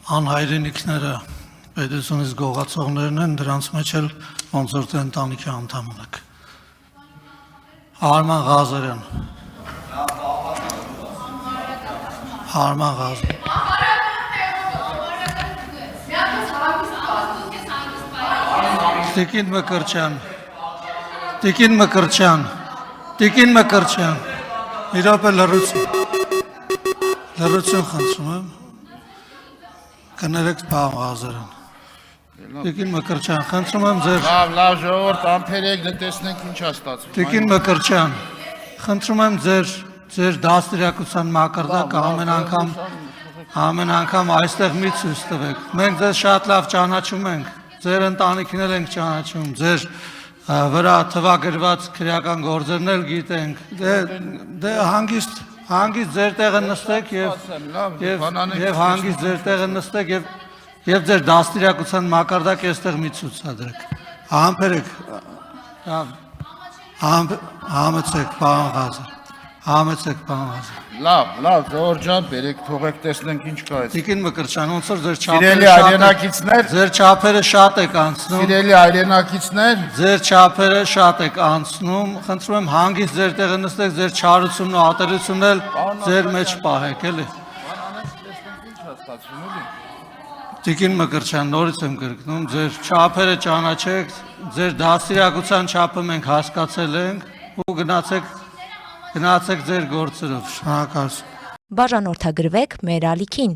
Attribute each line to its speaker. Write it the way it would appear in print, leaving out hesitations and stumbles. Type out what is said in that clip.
Speaker 1: Անհայրենիքները պետությունից գողացողներն են, դրանց մեջ էլ ոնց որ թե ընտանիքի անդամն եք։ Արման Ղազարյան։ Արման Ղազարյան։ Տիկին Մկրտչյան։ Տիկին Մկրտչյան։ Տիկին Մկրտչյան։ Մի րոպե լռություն։ Լռություն խնդրում եմ։ Կներեք պարոն Ղազարյան։ Տիկին Մկրտչյան, խնդրում եմ ձեր
Speaker 2: Լավ, ժողովուրդ, ամփերեք, դտեսնենք ինչ է ստացվում։
Speaker 1: Տիկին Մկրտչյան, խնդրում եմ ձեր դաստիարակության մակարդակը ամեն անգամ այստեղ մի ցույց տվեք։ Մենք ձեզ շատ լավ ճանաչում ենք, ձեր ընտանիքին էլ ենք ճանաչում, ձեր վրա թվագրված քրեական գործերն էլ գիտենք։ Դե հանգիստ ձեր տեղը նստեք եւ հանգիստ ձեր տեղը նստեք եւ ձեր դաստիարակության մակարդակը այստեղ մի ցուցադրեք։ Համբերեք։ Համեցեք, պարոն Ղազար։ Համեցեք, պարոն Ղազար։
Speaker 2: Լավ, ժողովուրդ ջան, բերեք, թողեք տեսնենք ինչ կա այս։
Speaker 1: Տիկին Մկրտչյան, ոնց որ
Speaker 2: Սիրելի
Speaker 1: չափերը շատ եք անցնում։
Speaker 2: Սիրելի հայրենակիցներ,
Speaker 1: Ձեր չափերը շատ եք անցնում, խնդրում եմ հանգիստ ձեր տեղը նստեք, ձեր չարությունն ու ատելությունն էլ ձեր մեջ պահեք, էլի։ Տիկին Մկրտչյան, նորից եմ կրկնում, ձեր չափերը ճանաչեք, ձեր դաստիարակության չափը մենք հասկացել ենք ու գնացեք ձեր գործերով։ Շնորհակալություն։
Speaker 3: Բաժանորդագրվեք մեր ալիքին։